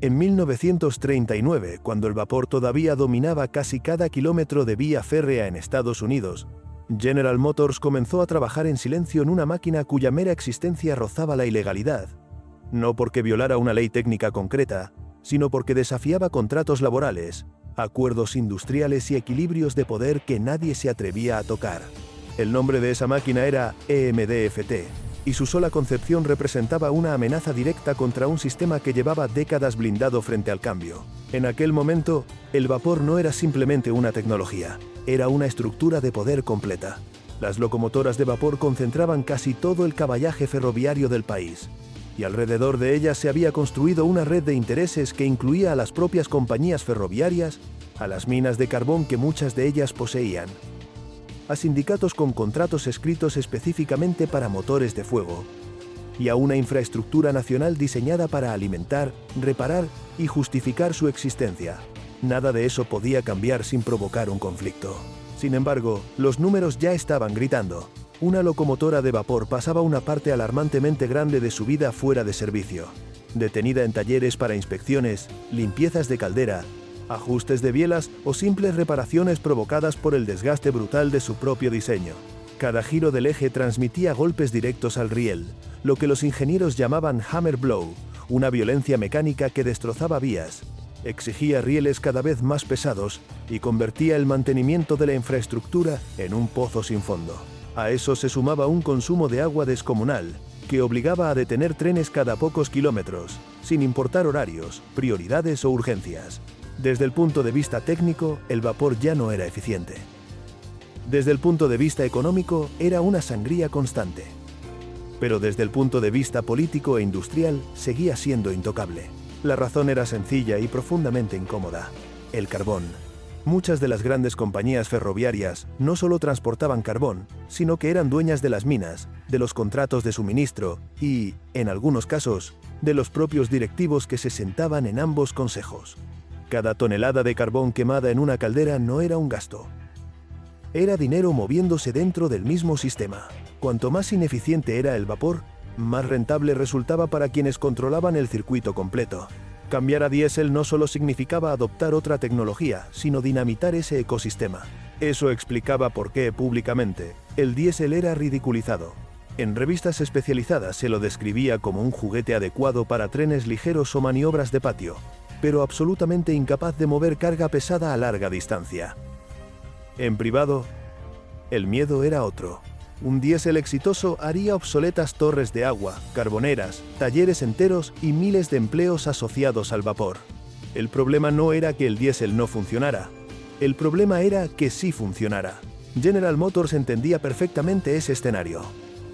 En 1939, cuando el vapor todavía dominaba casi cada kilómetro de vía férrea en Estados Unidos, General Motors comenzó a trabajar en silencio en una máquina cuya mera existencia rozaba la ilegalidad, no porque violara una ley técnica concreta, sino porque desafiaba contratos laborales, acuerdos industriales y equilibrios de poder que nadie se atrevía a tocar. El nombre de esa máquina era EMDFT, y su sola concepción representaba una amenaza directa contra un sistema que llevaba décadas blindado frente al cambio. En aquel momento, el vapor no era simplemente una tecnología, era una estructura de poder completa. Las locomotoras de vapor concentraban casi todo el caballaje ferroviario del país, y alrededor de ellas se había construido una red de intereses que incluía a las propias compañías ferroviarias, a las minas de carbón que muchas de ellas poseían, a sindicatos con contratos escritos específicamente para motores de fuego, y a una infraestructura nacional diseñada para alimentar, reparar y justificar su existencia. Nada de eso podía cambiar sin provocar un conflicto. Sin embargo, los números ya estaban gritando. Una locomotora de vapor pasaba una parte alarmantemente grande de su vida fuera de servicio, detenida en talleres para inspecciones, limpiezas de caldera, ajustes de bielas o simples reparaciones provocadas por el desgaste brutal de su propio diseño. Cada giro del eje transmitía golpes directos al riel, lo que los ingenieros llamaban hammer blow, una violencia mecánica que destrozaba vías, exigía rieles cada vez más pesados y convertía el mantenimiento de la infraestructura en un pozo sin fondo. A eso se sumaba un consumo de agua descomunal, que obligaba a detener trenes cada pocos kilómetros, sin importar horarios, prioridades o urgencias. Desde el punto de vista técnico, el vapor ya no era eficiente. Desde el punto de vista económico, era una sangría constante. Pero desde el punto de vista político e industrial, seguía siendo intocable. La razón era sencilla y profundamente incómoda: el carbón. Muchas de las grandes compañías ferroviarias no solo transportaban carbón, sino que eran dueñas de las minas, de los contratos de suministro y, en algunos casos, de los propios directivos que se sentaban en ambos consejos. Cada tonelada de carbón quemada en una caldera no era un gasto. Era dinero moviéndose dentro del mismo sistema. Cuanto más ineficiente era el vapor, más rentable resultaba para quienes controlaban el circuito completo. Cambiar a diésel no solo significaba adoptar otra tecnología, sino dinamitar ese ecosistema. Eso explicaba por qué, públicamente, el diésel era ridiculizado. En revistas especializadas se lo describía como un juguete adecuado para trenes ligeros o maniobras de patio, pero absolutamente incapaz de mover carga pesada a larga distancia. En privado, el miedo era otro. Un diésel exitoso haría obsoletas torres de agua, carboneras, talleres enteros y miles de empleos asociados al vapor. El problema no era que el diésel no funcionara. El problema era que sí funcionara. General Motors entendía perfectamente ese escenario.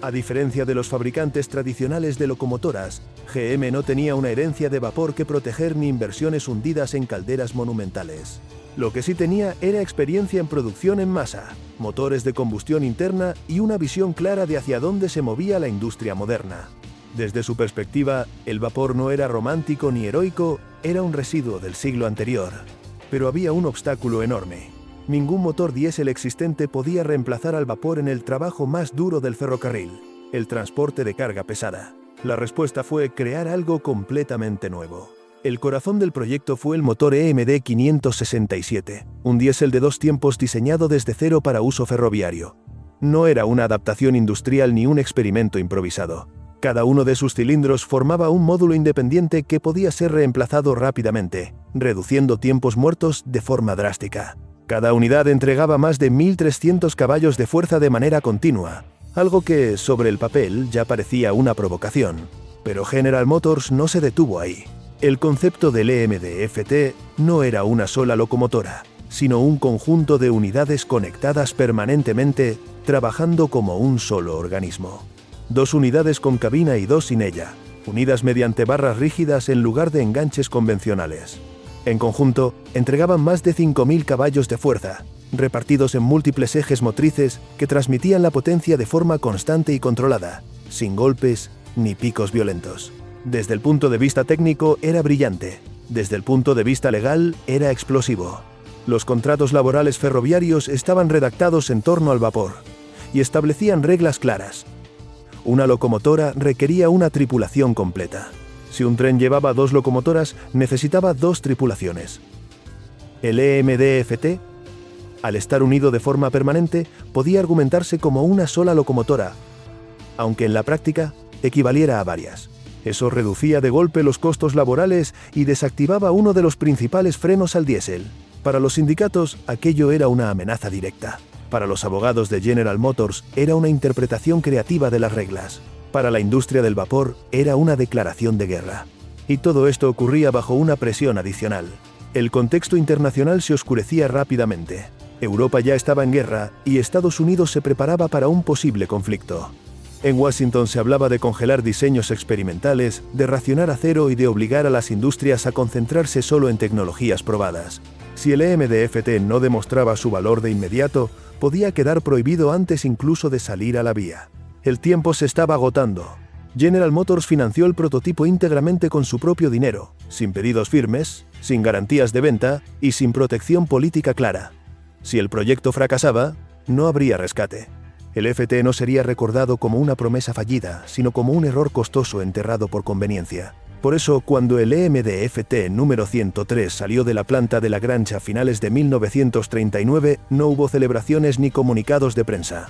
A diferencia de los fabricantes tradicionales de locomotoras, GM no tenía una herencia de vapor que proteger ni inversiones hundidas en calderas monumentales. Lo que sí tenía era experiencia en producción en masa, motores de combustión interna y una visión clara de hacia dónde se movía la industria moderna. Desde su perspectiva, el vapor no era romántico ni heroico, era un residuo del siglo anterior. Pero había un obstáculo enorme. Ningún motor diésel existente podía reemplazar al vapor en el trabajo más duro del ferrocarril, el transporte de carga pesada. La respuesta fue crear algo completamente nuevo. El corazón del proyecto fue el motor EMD 567, un diésel de 2 tiempos diseñado desde cero para uso ferroviario. No era una adaptación industrial ni un experimento improvisado. Cada uno de sus cilindros formaba un módulo independiente que podía ser reemplazado rápidamente, reduciendo tiempos muertos de forma drástica. Cada unidad entregaba más de 1.300 caballos de fuerza de manera continua, algo que, sobre el papel, ya parecía una provocación. Pero General Motors no se detuvo ahí. El concepto del EMDFT no era una sola locomotora, sino un conjunto de unidades conectadas permanentemente, trabajando como un solo organismo. 2 unidades con cabina y 2 sin ella, unidas mediante barras rígidas en lugar de enganches convencionales. En conjunto, entregaban más de 5.000 caballos de fuerza, repartidos en múltiples ejes motrices que transmitían la potencia de forma constante y controlada, sin golpes ni picos violentos. Desde el punto de vista técnico era brillante, desde el punto de vista legal era explosivo. Los contratos laborales ferroviarios estaban redactados en torno al vapor y establecían reglas claras. Una locomotora requería una tripulación completa. Si un tren llevaba 2 locomotoras, necesitaba 2 tripulaciones. El EMDFT, al estar unido de forma permanente, podía argumentarse como una sola locomotora, aunque en la práctica equivaliera a varias. Eso reducía de golpe los costos laborales y desactivaba uno de los principales frenos al diésel. Para los sindicatos, aquello era una amenaza directa. Para los abogados de General Motors, era una interpretación creativa de las reglas. Para la industria del vapor, era una declaración de guerra. Y todo esto ocurría bajo una presión adicional. El contexto internacional se oscurecía rápidamente. Europa ya estaba en guerra y Estados Unidos se preparaba para un posible conflicto. En Washington se hablaba de congelar diseños experimentales, de racionar acero y de obligar a las industrias a concentrarse solo en tecnologías probadas. Si el EMDFT no demostraba su valor de inmediato, podía quedar prohibido antes incluso de salir a la vía. El tiempo se estaba agotando. General Motors financió el prototipo íntegramente con su propio dinero, sin pedidos firmes, sin garantías de venta y sin protección política clara. Si el proyecto fracasaba, no habría rescate. El FT no sería recordado como una promesa fallida, sino como un error costoso enterrado por conveniencia. Por eso, cuando el EMDFT número 103 salió de la planta de la Grange a finales de 1939, no hubo celebraciones ni comunicados de prensa.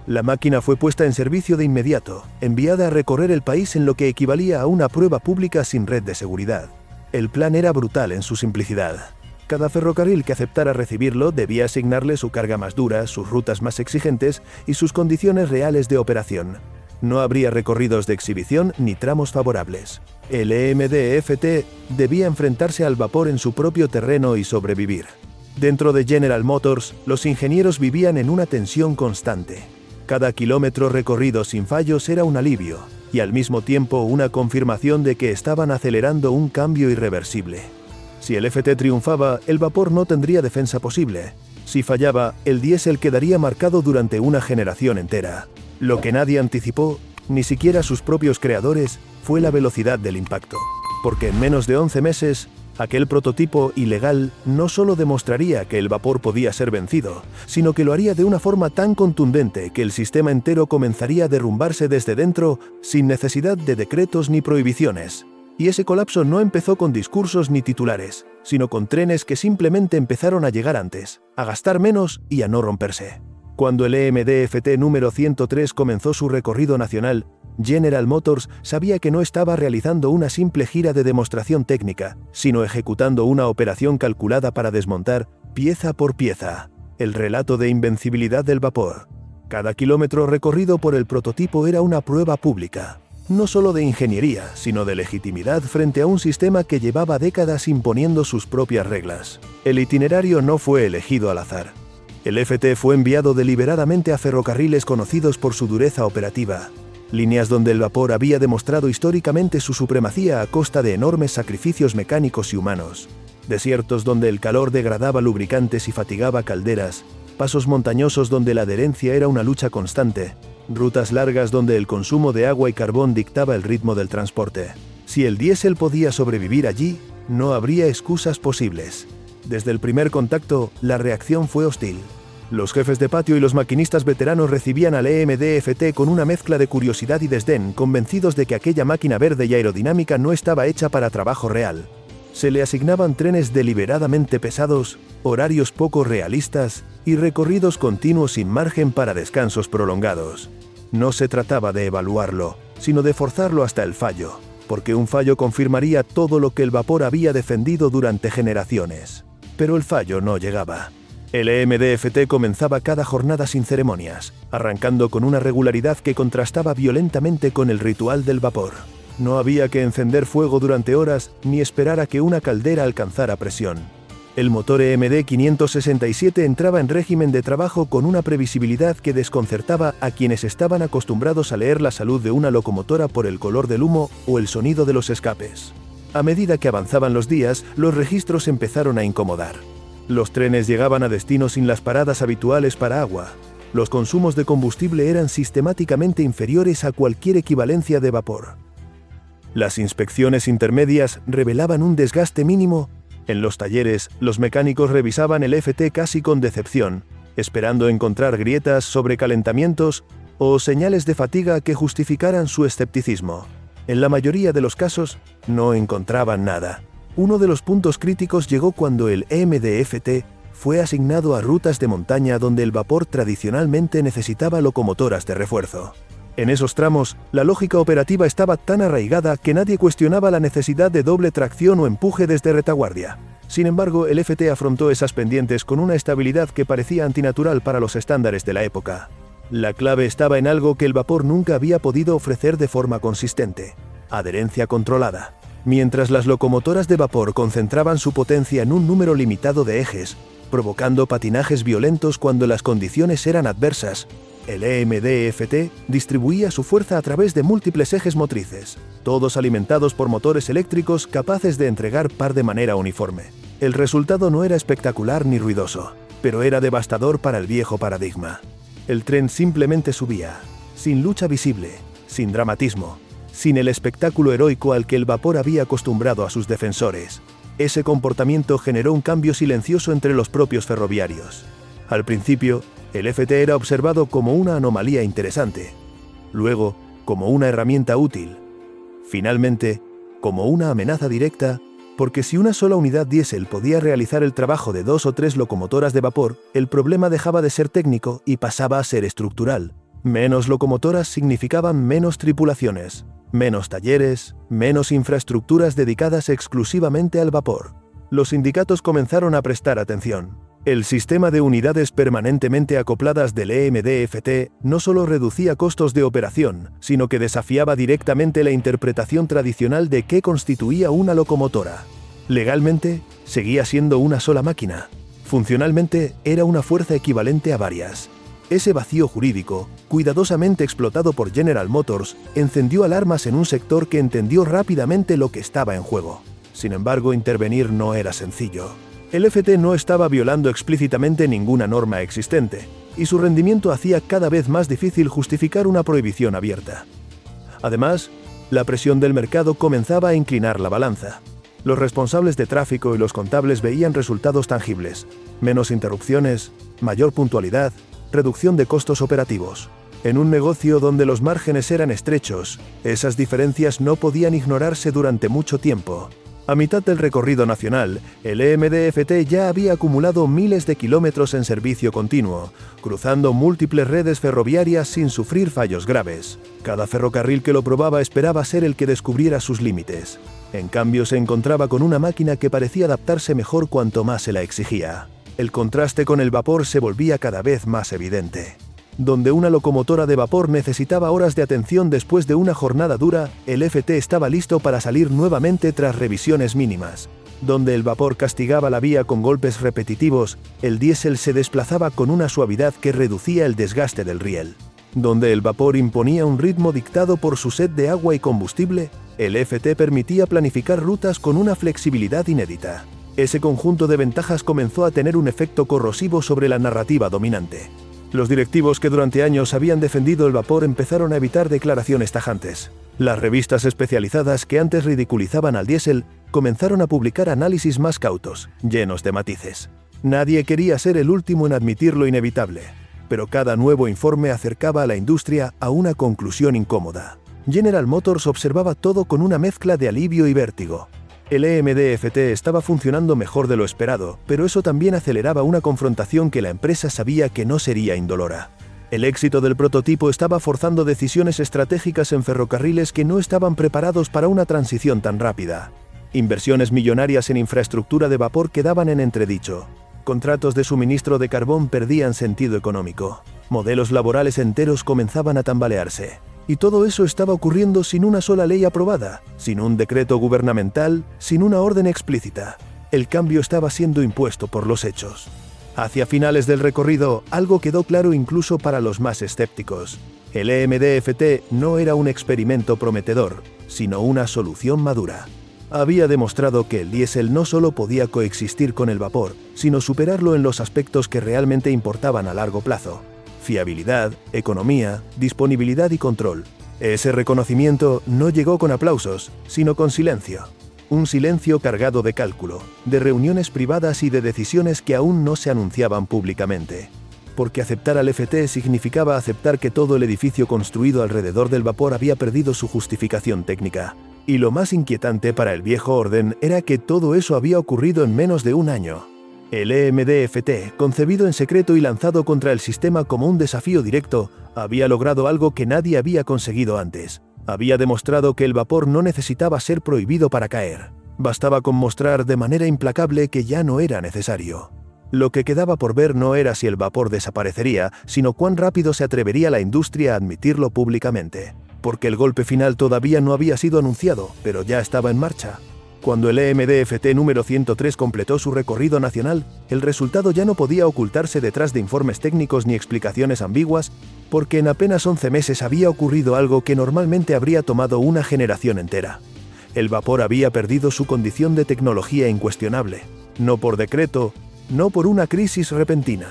La máquina fue puesta en servicio de inmediato, enviada a recorrer el país en lo que equivalía a una prueba pública sin red de seguridad. El plan era brutal en su simplicidad. Cada ferrocarril que aceptara recibirlo debía asignarle su carga más dura, sus rutas más exigentes y sus condiciones reales de operación. No habría recorridos de exhibición ni tramos favorables. El EMDFT debía enfrentarse al vapor en su propio terreno y sobrevivir. Dentro de General Motors, los ingenieros vivían en una tensión constante. Cada kilómetro recorrido sin fallos era un alivio, y al mismo tiempo una confirmación de que estaban acelerando un cambio irreversible. Si el FT triunfaba, el vapor no tendría defensa posible. Si fallaba, el diésel quedaría marcado durante una generación entera. Lo que nadie anticipó, ni siquiera sus propios creadores, fue la velocidad del impacto. Porque en menos de 11 meses, aquel prototipo ilegal no solo demostraría que el vapor podía ser vencido, sino que lo haría de una forma tan contundente que el sistema entero comenzaría a derrumbarse desde dentro sin necesidad de decretos ni prohibiciones. Y ese colapso no empezó con discursos ni titulares, sino con trenes que simplemente empezaron a llegar antes, a gastar menos y a no romperse. Cuando el EMDFT número 103 comenzó su recorrido nacional, General Motors sabía que no estaba realizando una simple gira de demostración técnica, sino ejecutando una operación calculada para desmontar, pieza por pieza, el relato de invencibilidad del vapor. Cada kilómetro recorrido por el prototipo era una prueba pública. No solo de ingeniería, sino de legitimidad frente a un sistema que llevaba décadas imponiendo sus propias reglas. El itinerario no fue elegido al azar. El FT fue enviado deliberadamente a ferrocarriles conocidos por su dureza operativa, líneas donde el vapor había demostrado históricamente su supremacía a costa de enormes sacrificios mecánicos y humanos, desiertos donde el calor degradaba lubricantes y fatigaba calderas, pasos montañosos donde la adherencia era una lucha constante, rutas largas donde el consumo de agua y carbón dictaba el ritmo del transporte. Si el diésel podía sobrevivir allí, no habría excusas posibles. Desde el primer contacto, la reacción fue hostil. Los jefes de patio y los maquinistas veteranos recibían al EMDFT con una mezcla de curiosidad y desdén, convencidos de que aquella máquina verde y aerodinámica no estaba hecha para trabajo real. Se le asignaban trenes deliberadamente pesados, horarios poco realistas y recorridos continuos sin margen para descansos prolongados. No se trataba de evaluarlo, sino de forzarlo hasta el fallo, porque un fallo confirmaría todo lo que el vapor había defendido durante generaciones. Pero el fallo no llegaba. El EMDFT comenzaba cada jornada sin ceremonias, arrancando con una regularidad que contrastaba violentamente con el ritual del vapor. No había que encender fuego durante horas ni esperar a que una caldera alcanzara presión. El motor EMD 567 entraba en régimen de trabajo con una previsibilidad que desconcertaba a quienes estaban acostumbrados a leer la salud de una locomotora por el color del humo o el sonido de los escapes. A medida que avanzaban los días, los registros empezaron a incomodar. Los trenes llegaban a destino sin las paradas habituales para agua. Los consumos de combustible eran sistemáticamente inferiores a cualquier equivalencia de vapor. Las inspecciones intermedias revelaban un desgaste mínimo. En los talleres, los mecánicos revisaban el FT casi con decepción, esperando encontrar grietas, sobrecalentamientos o señales de fatiga que justificaran su escepticismo. En la mayoría de los casos, no encontraban nada. Uno de los puntos críticos llegó cuando el EMDFT fue asignado a rutas de montaña donde el vapor tradicionalmente necesitaba locomotoras de refuerzo. En esos tramos, la lógica operativa estaba tan arraigada que nadie cuestionaba la necesidad de doble tracción o empuje desde retaguardia. Sin embargo, el FT afrontó esas pendientes con una estabilidad que parecía antinatural para los estándares de la época. La clave estaba en algo que el vapor nunca había podido ofrecer de forma consistente: adherencia controlada. Mientras las locomotoras de vapor concentraban su potencia en un número limitado de ejes, provocando patinajes violentos cuando las condiciones eran adversas, el EMDFT distribuía su fuerza a través de múltiples ejes motrices, todos alimentados por motores eléctricos capaces de entregar par de manera uniforme. El resultado no era espectacular ni ruidoso, pero era devastador para el viejo paradigma. El tren simplemente subía, sin lucha visible, sin dramatismo, sin el espectáculo heroico al que el vapor había acostumbrado a sus defensores. Ese comportamiento generó un cambio silencioso entre los propios ferroviarios. Al principio, el FT era observado como una anomalía interesante, luego como una herramienta útil, finalmente como una amenaza directa, porque si una sola unidad diésel podía realizar el trabajo de 2 o 3 locomotoras de vapor, el problema dejaba de ser técnico y pasaba a ser estructural. Menos locomotoras significaban menos tripulaciones, menos talleres, menos infraestructuras dedicadas exclusivamente al vapor. Los sindicatos comenzaron a prestar atención. El sistema de unidades permanentemente acopladas del EMDFT no solo reducía costos de operación, sino que desafiaba directamente la interpretación tradicional de qué constituía una locomotora. Legalmente, seguía siendo una sola máquina. Funcionalmente, era una fuerza equivalente a varias. Ese vacío jurídico, cuidadosamente explotado por General Motors, encendió alarmas en un sector que entendió rápidamente lo que estaba en juego. Sin embargo, intervenir no era sencillo. El FT no estaba violando explícitamente ninguna norma existente, y su rendimiento hacía cada vez más difícil justificar una prohibición abierta. Además, la presión del mercado comenzaba a inclinar la balanza. Los responsables de tráfico y los contables veían resultados tangibles: menos interrupciones, mayor puntualidad, reducción de costos operativos. En un negocio donde los márgenes eran estrechos, esas diferencias no podían ignorarse durante mucho tiempo. A mitad del recorrido nacional, el EMDFT ya había acumulado miles de kilómetros en servicio continuo, cruzando múltiples redes ferroviarias sin sufrir fallos graves. Cada ferrocarril que lo probaba esperaba ser el que descubriera sus límites. En cambio, se encontraba con una máquina que parecía adaptarse mejor cuanto más se la exigía. El contraste con el vapor se volvía cada vez más evidente. Donde una locomotora de vapor necesitaba horas de atención después de una jornada dura, el FT estaba listo para salir nuevamente tras revisiones mínimas. Donde el vapor castigaba la vía con golpes repetitivos, el diésel se desplazaba con una suavidad que reducía el desgaste del riel. Donde el vapor imponía un ritmo dictado por su sed de agua y combustible, el FT permitía planificar rutas con una flexibilidad inédita. Ese conjunto de ventajas comenzó a tener un efecto corrosivo sobre la narrativa dominante. Los directivos que durante años habían defendido el vapor empezaron a evitar declaraciones tajantes. Las revistas especializadas que antes ridiculizaban al diésel comenzaron a publicar análisis más cautos, llenos de matices. Nadie quería ser el último en admitir lo inevitable, pero cada nuevo informe acercaba a la industria a una conclusión incómoda. General Motors observaba todo con una mezcla de alivio y vértigo. El EMDFT estaba funcionando mejor de lo esperado, pero eso también aceleraba una confrontación que la empresa sabía que no sería indolora. El éxito del prototipo estaba forzando decisiones estratégicas en ferrocarriles que no estaban preparados para una transición tan rápida. Inversiones millonarias en infraestructura de vapor quedaban en entredicho. Contratos de suministro de carbón perdían sentido económico. Modelos laborales enteros comenzaban a tambalearse. Y todo eso estaba ocurriendo sin una sola ley aprobada, sin un decreto gubernamental, sin una orden explícita. El cambio estaba siendo impuesto por los hechos. Hacia finales del recorrido, algo quedó claro incluso para los más escépticos. El EMDFT no era un experimento prometedor, sino una solución madura. Había demostrado que el diésel no solo podía coexistir con el vapor, sino superarlo en los aspectos que realmente importaban a largo plazo: fiabilidad, economía, disponibilidad y control. Ese reconocimiento no llegó con aplausos, sino con silencio. Un silencio cargado de cálculo, de reuniones privadas y de decisiones que aún no se anunciaban públicamente. porque aceptar al FT significaba aceptar que todo el edificio construido alrededor del vapor había perdido su justificación técnica. Y lo más inquietante para el viejo orden era que todo eso había ocurrido en menos de un año. El EMD-FT, concebido en secreto y lanzado contra el sistema como un desafío directo, había logrado algo que nadie había conseguido antes. Había demostrado que el vapor no necesitaba ser prohibido para caer. Bastaba con mostrar de manera implacable que ya no era necesario. Lo que quedaba por ver no era si el vapor desaparecería, sino cuán rápido se atrevería la industria a admitirlo públicamente. Porque el golpe final todavía no había sido anunciado, pero ya estaba en marcha. Cuando el EMD-FT número 103 completó su recorrido nacional, el resultado ya no podía ocultarse detrás de informes técnicos ni explicaciones ambiguas, porque en apenas 11 meses había ocurrido algo que normalmente habría tomado una generación entera. El vapor había perdido su condición de tecnología incuestionable, no por decreto, no por una crisis repentina,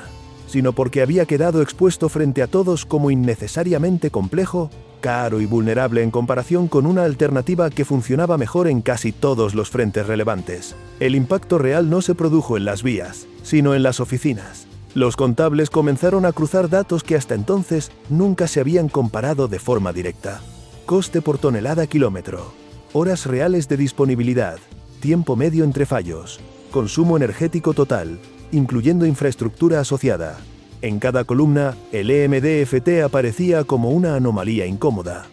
sino porque había quedado expuesto frente a todos como innecesariamente complejo, caro y vulnerable en comparación con una alternativa que funcionaba mejor en casi todos los frentes relevantes. El impacto real no se produjo en las vías, sino en las oficinas. Los contables comenzaron a cruzar datos que hasta entonces nunca se habían comparado de forma directa. Coste por tonelada kilómetro, horas reales de disponibilidad, tiempo medio entre fallos, consumo energético total, incluyendo infraestructura asociada. En cada columna, el EMD-FT aparecía como una anomalía incómoda.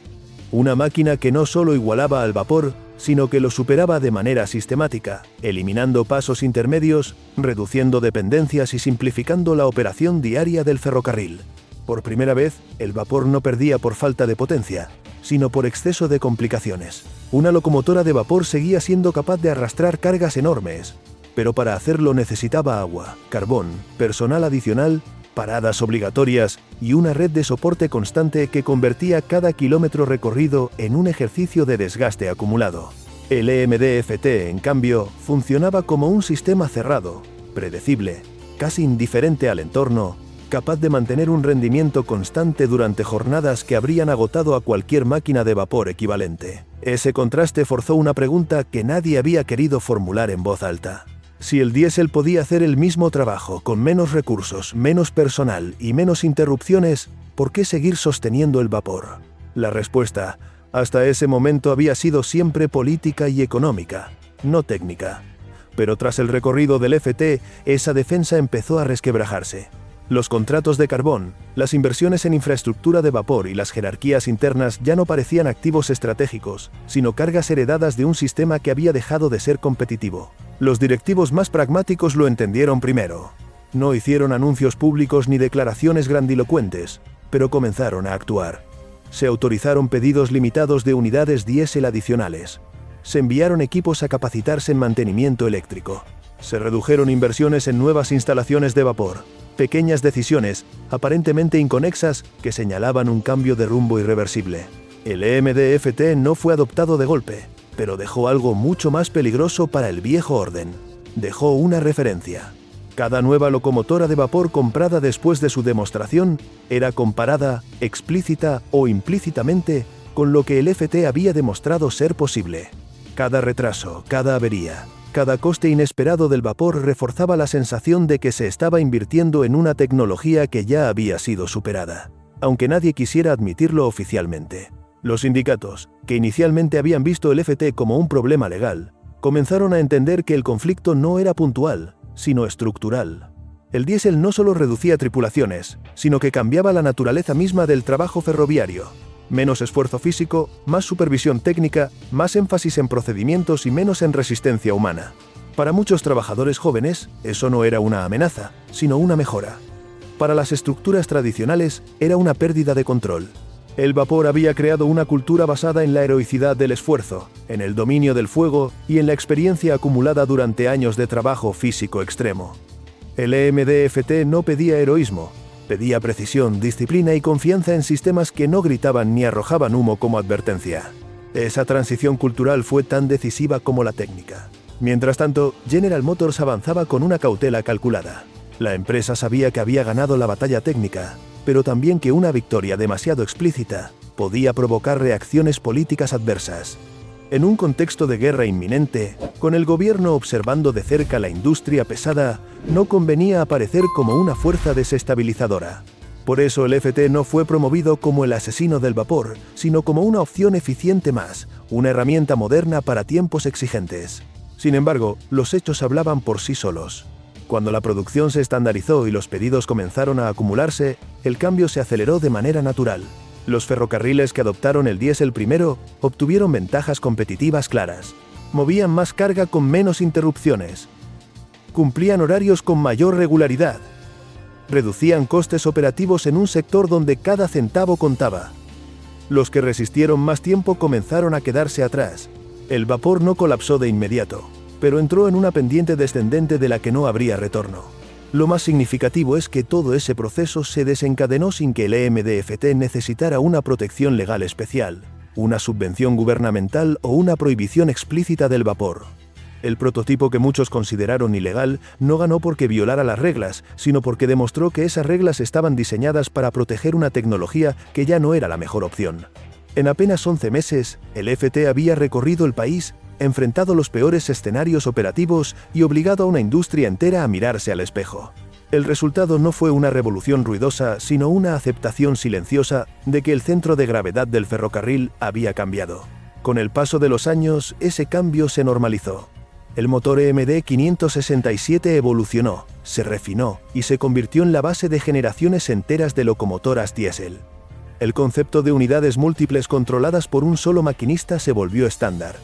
Una máquina que no solo igualaba al vapor, sino que lo superaba de manera sistemática, eliminando pasos intermedios, reduciendo dependencias y simplificando la operación diaria del ferrocarril. Por primera vez, el vapor no perdía por falta de potencia, sino por exceso de complicaciones. Una locomotora de vapor seguía siendo capaz de arrastrar cargas enormes, pero para hacerlo necesitaba agua, carbón, personal adicional, paradas obligatorias y una red de soporte constante que convertía cada kilómetro recorrido en un ejercicio de desgaste acumulado. El EMD-FT, en cambio, funcionaba como un sistema cerrado, predecible, casi indiferente al entorno, capaz de mantener un rendimiento constante durante jornadas que habrían agotado a cualquier máquina de vapor equivalente. Ese contraste forzó una pregunta que nadie había querido formular en voz alta. Si el diésel podía hacer el mismo trabajo con menos recursos, menos personal y menos interrupciones, ¿por qué seguir sosteniendo el vapor? La respuesta, hasta ese momento, había sido siempre política y económica, no técnica. Pero tras el recorrido del FT, esa defensa empezó a resquebrajarse. Los contratos de carbón, las inversiones en infraestructura de vapor y las jerarquías internas ya no parecían activos estratégicos, sino cargas heredadas de un sistema que había dejado de ser competitivo. Los directivos más pragmáticos lo entendieron primero. No hicieron anuncios públicos ni declaraciones grandilocuentes, pero comenzaron a actuar. Se autorizaron pedidos limitados de unidades diésel adicionales. Se enviaron equipos a capacitarse en mantenimiento eléctrico. Se redujeron inversiones en nuevas instalaciones de vapor. Pequeñas decisiones, aparentemente inconexas, que señalaban un cambio de rumbo irreversible. El EMD-FT no fue adoptado de golpe, pero dejó algo mucho más peligroso para el viejo orden. Dejó una referencia. Cada nueva locomotora de vapor comprada después de su demostración era comparada, explícita o implícitamente, con lo que el FT había demostrado ser posible. Cada retraso, cada avería, cada coste inesperado del vapor reforzaba la sensación de que se estaba invirtiendo en una tecnología que ya había sido superada, aunque nadie quisiera admitirlo oficialmente. Los sindicatos, que inicialmente habían visto el FT como un problema legal, comenzaron a entender que el conflicto no era puntual, sino estructural. El diésel no solo reducía tripulaciones, sino que cambiaba la naturaleza misma del trabajo ferroviario. Menos esfuerzo físico, más supervisión técnica, más énfasis en procedimientos y menos en resistencia humana. Para muchos trabajadores jóvenes, eso no era una amenaza, sino una mejora. Para las estructuras tradicionales, era una pérdida de control. El vapor había creado una cultura basada en la heroicidad del esfuerzo, en el dominio del fuego y en la experiencia acumulada durante años de trabajo físico extremo. El EMD-FT no pedía heroísmo. Pedía precisión, disciplina y confianza en sistemas que no gritaban ni arrojaban humo como advertencia. Esa transición cultural fue tan decisiva como la técnica. Mientras tanto, General Motors avanzaba con una cautela calculada. La empresa sabía que había ganado la batalla técnica, pero también que una victoria demasiado explícita podía provocar reacciones políticas adversas. En un contexto de guerra inminente, con el gobierno observando de cerca la industria pesada, no convenía aparecer como una fuerza desestabilizadora. Por eso el FT no fue promovido como el asesino del vapor, sino como una opción eficiente más, una herramienta moderna para tiempos exigentes. Sin embargo, los hechos hablaban por sí solos. Cuando la producción se estandarizó y los pedidos comenzaron a acumularse, el cambio se aceleró de manera natural. Los ferrocarriles que adoptaron el diésel primero obtuvieron ventajas competitivas claras. Movían más carga con menos interrupciones. Cumplían horarios con mayor regularidad. Reducían costes operativos en un sector donde cada centavo contaba. Los que resistieron más tiempo comenzaron a quedarse atrás. El vapor no colapsó de inmediato, pero entró en una pendiente descendente de la que no habría retorno. Lo más significativo es que todo ese proceso se desencadenó sin que el EMDFT necesitara una protección legal especial, una subvención gubernamental o una prohibición explícita del vapor. El prototipo que muchos consideraron ilegal no ganó porque violara las reglas, sino porque demostró que esas reglas estaban diseñadas para proteger una tecnología que ya no era la mejor opción. En apenas 11 meses, el FT había recorrido el país, enfrentado los peores escenarios operativos y obligado a una industria entera a mirarse al espejo. El resultado no fue una revolución ruidosa, sino una aceptación silenciosa de que el centro de gravedad del ferrocarril había cambiado. Con el paso de los años, ese cambio se normalizó. El motor EMD 567 evolucionó, se refinó y se convirtió en la base de generaciones enteras de locomotoras diésel. El concepto de unidades múltiples controladas por un solo maquinista se volvió estándar.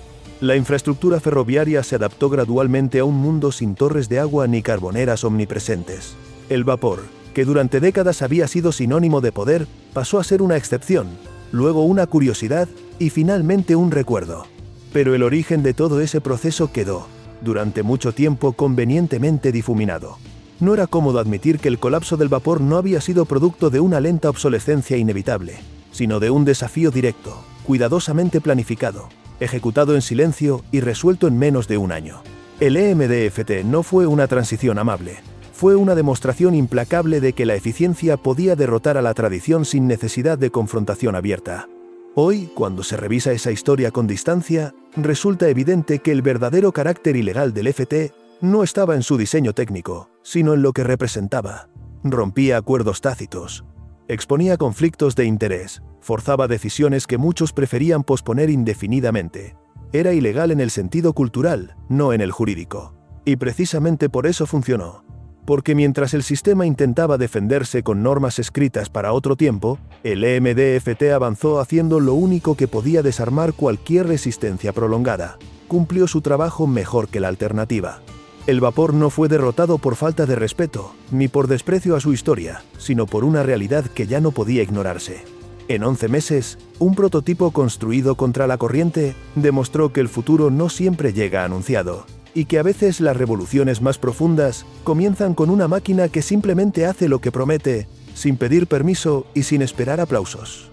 La infraestructura ferroviaria se adaptó gradualmente a un mundo sin torres de agua ni carboneras omnipresentes. El vapor, que durante décadas había sido sinónimo de poder, pasó a ser una excepción, luego una curiosidad y finalmente un recuerdo. Pero el origen de todo ese proceso quedó, durante mucho tiempo, convenientemente difuminado. No era cómodo admitir que el colapso del vapor no había sido producto de una lenta obsolescencia inevitable, sino de un desafío directo, cuidadosamente planificado, ejecutado en silencio y resuelto en menos de un año. El EMDFT no fue una transición amable, fue una demostración implacable de que la eficiencia podía derrotar a la tradición sin necesidad de confrontación abierta. Hoy, cuando se revisa esa historia con distancia, resulta evidente que el verdadero carácter ilegal del FT no estaba en su diseño técnico, sino en lo que representaba. Rompía acuerdos tácitos, exponía conflictos de interés, forzaba decisiones que muchos preferían posponer indefinidamente. Era ilegal en el sentido cultural, no en el jurídico. Y precisamente por eso funcionó. Porque mientras el sistema intentaba defenderse con normas escritas para otro tiempo, el EMDFT avanzó haciendo lo único que podía desarmar cualquier resistencia prolongada. Cumplió su trabajo mejor que la alternativa. El vapor no fue derrotado por falta de respeto, ni por desprecio a su historia, sino por una realidad que ya no podía ignorarse. En 11 meses, un prototipo construido contra la corriente demostró que el futuro no siempre llega anunciado, y que a veces las revoluciones más profundas comienzan con una máquina que simplemente hace lo que promete, sin pedir permiso y sin esperar aplausos.